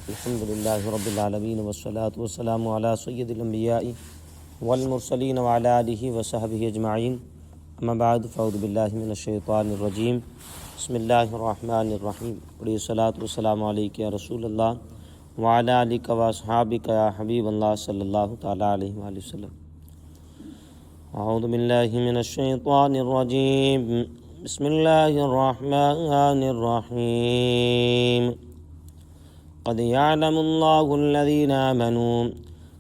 الحمد للہ رب العالمین والصلاة والسلام علی سید الانبیاء والمرسلین وعلی آلہ وصحبہ اجمعین، اما بعد فاعوذ باللہ من الشیطان الرجیم، بسم اللہ الرحمن الرحیم۔ الصلاۃ والسلام علیک یا رسول اللہ وعلی آلک واصحابک یا حبیب اللہ صلی اللہ تعالی علیہ وآلہ وسلم۔ اعوذ باللہ من الشیطان الرجیم، بسم اللہ الرحمن الرحیم۔ قد يعلم الله الذين آمنوا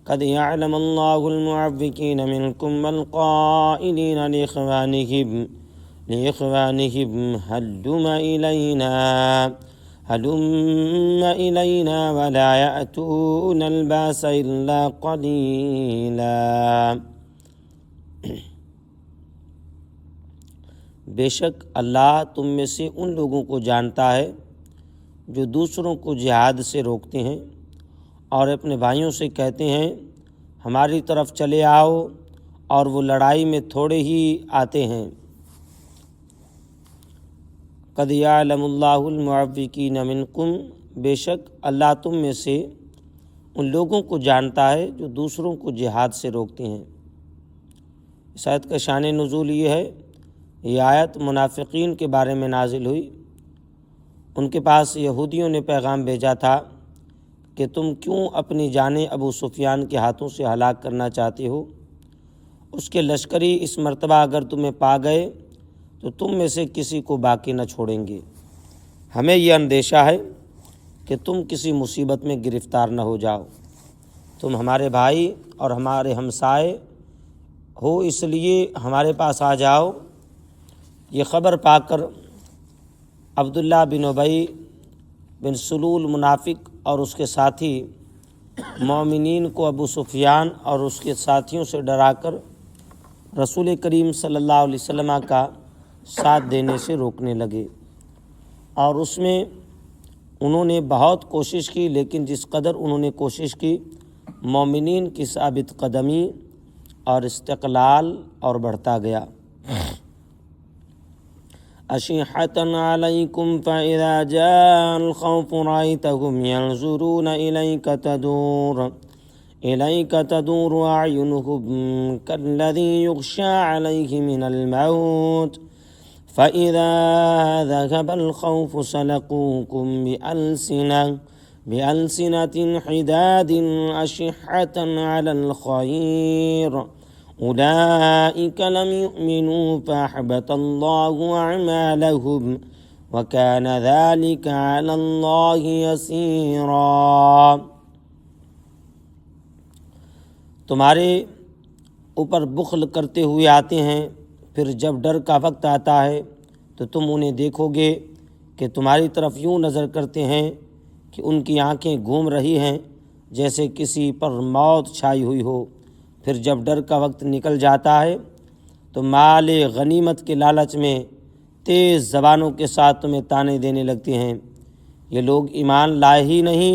قد يعلم الله المعوقين منكم والقائلين لإخوانهم هلم إلينا ولا يأتون الباس إلا قليلا۔ بے شک اللہ تم میں سے ان لوگوں کو جانتا ہے جو دوسروں کو جہاد سے روکتے ہیں اور اپنے بھائیوں سے کہتے ہیں ہماری طرف چلے آؤ، اور وہ لڑائی میں تھوڑے ہی آتے ہیں۔ قد یعلم اللہ المعوقین منکم، بے شک اللہ تم میں سے ان لوگوں کو جانتا ہے جو دوسروں کو جہاد سے روکتے ہیں۔ اس آیت کا شان نزول یہ ہے، یہ آیت منافقین کے بارے میں نازل ہوئی۔ ان کے پاس یہودیوں نے پیغام بھیجا تھا کہ تم کیوں اپنی جانیں ابو سفیان کے ہاتھوں سے ہلاک کرنا چاہتے ہو؟ اس کے لشکری اس مرتبہ اگر تمہیں پا گئے تو تم میں سے کسی کو باقی نہ چھوڑیں گے۔ ہمیں یہ اندیشہ ہے کہ تم کسی مصیبت میں گرفتار نہ ہو جاؤ۔ تم ہمارے بھائی اور ہمارے ہمسائے ہو، اس لیے ہمارے پاس آ جاؤ۔ یہ خبر پا کر عبداللہ بن ابی بن سلول منافق اور اس کے ساتھی مومنین کو ابو سفیان اور اس کے ساتھیوں سے ڈرا کر رسول کریم صلی اللہ علیہ وسلم کا ساتھ دینے سے روکنے لگے، اور اس میں انہوں نے بہت کوشش کی، لیکن جس قدر انہوں نے کوشش کی مومنین کی ثابت قدمی اور استقلال اور بڑھتا گیا۔ أشحة عليكم فإذا جاء الخوف رأيتهم ينظرون إليك تدور أعينهم كالذي يغشى عليه من الموت فإذا ذهب الخوف سلقوكم بألسنة حداد أشحة على الخير أولئك لم يؤمنوا فأحبط الله أعمالهم وكان ذلك على الله يسيرا۔ تمہارے اوپر بخل کرتے ہوئے آتے ہیں، پھر جب ڈر کا وقت آتا ہے تو تم انہیں دیکھو گے کہ تمہاری طرف یوں نظر کرتے ہیں کہ ان کی آنکھیں گھوم رہی ہیں جیسے کسی پر موت چھائی ہوئی ہو۔ پھر جب ڈر کا وقت نکل جاتا ہے تو مال غنیمت کے لالچ میں تیز زبانوں کے ساتھ تمہیں طعنے دینے لگتے ہیں۔ یہ لوگ ایمان لائے ہی نہیں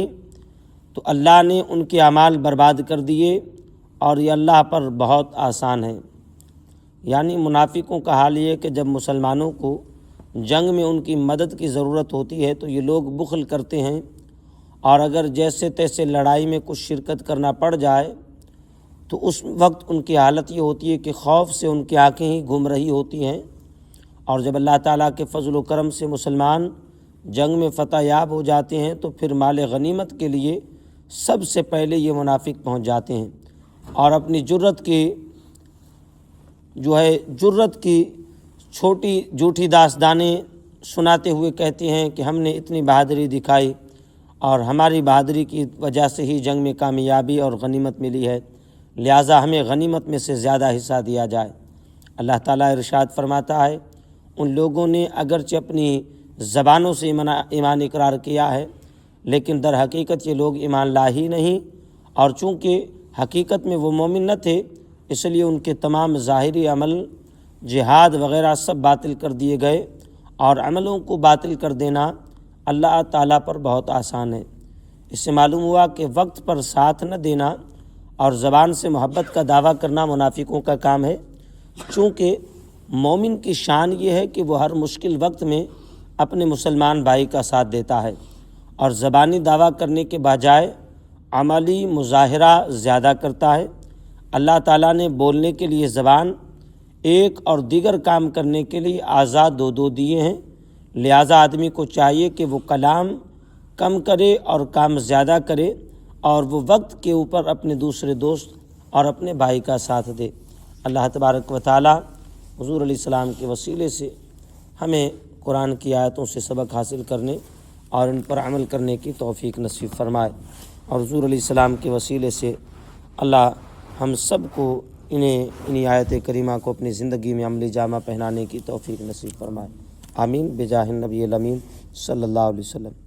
تو اللہ نے ان کے اعمال برباد کر دیے، اور یہ اللہ پر بہت آسان ہے۔ یعنی منافقوں کا حال یہ کہ جب مسلمانوں کو جنگ میں ان کی مدد کی ضرورت ہوتی ہے تو یہ لوگ بخل کرتے ہیں، اور اگر جیسے تیسے لڑائی میں کچھ شرکت کرنا پڑ جائے تو اس وقت ان کی حالت یہ ہوتی ہے کہ خوف سے ان کی آنکھیں ہی گھوم رہی ہوتی ہیں۔ اور جب اللہ تعالیٰ کے فضل و کرم سے مسلمان جنگ میں فتح یاب ہو جاتے ہیں تو پھر مال غنیمت کے لیے سب سے پہلے یہ منافق پہنچ جاتے ہیں، اور اپنی جرت کی چھوٹی جھوٹی داستانیں سناتے ہوئے کہتے ہیں کہ ہم نے اتنی بہادری دکھائی اور ہماری بہادری کی وجہ سے ہی جنگ میں کامیابی اور غنیمت ملی ہے، لہٰذا ہمیں غنیمت میں سے زیادہ حصہ دیا جائے۔ اللہ تعالیٰ ارشاد فرماتا ہے ان لوگوں نے اگرچہ اپنی زبانوں سے ایمان اقرار کیا ہے، لیکن در حقیقت یہ لوگ ایمان لا ہی نہیں، اور چونکہ حقیقت میں وہ مومن نہ تھے اس لیے ان کے تمام ظاہری عمل جہاد وغیرہ سب باطل کر دیے گئے، اور عملوں کو باطل کر دینا اللہ تعالیٰ پر بہت آسان ہے۔ اس سے معلوم ہوا کہ وقت پر ساتھ نہ دینا اور زبان سے محبت کا دعویٰ کرنا منافقوں کا کام ہے، چونکہ مومن کی شان یہ ہے کہ وہ ہر مشکل وقت میں اپنے مسلمان بھائی کا ساتھ دیتا ہے، اور زبانی دعویٰ کرنے کے بجائے عملی مظاہرہ زیادہ کرتا ہے۔ اللہ تعالیٰ نے بولنے کے لیے زبان ایک اور دیگر کام کرنے کے لیے اعضاء دو دیے ہیں، لہٰذا آدمی کو چاہیے کہ وہ کلام کم کرے اور کام زیادہ کرے، اور وہ وقت کے اوپر اپنے دوسرے دوست اور اپنے بھائی کا ساتھ دے۔ اللہ تبارک و تعالیٰ حضور علیہ السلام کے وسیلے سے ہمیں قرآن کی آیتوں سے سبق حاصل کرنے اور ان پر عمل کرنے کی توفیق نصیب فرمائے، اور حضور علیہ السلام کے وسیلے سے اللہ ہم سب کو انہی آیت کریمہ کو اپنی زندگی میں عملی جامہ پہنانے کی توفیق نصیب فرمائے۔ آمین بجاہ النبی الامین صلی اللہ علیہ وسلم۔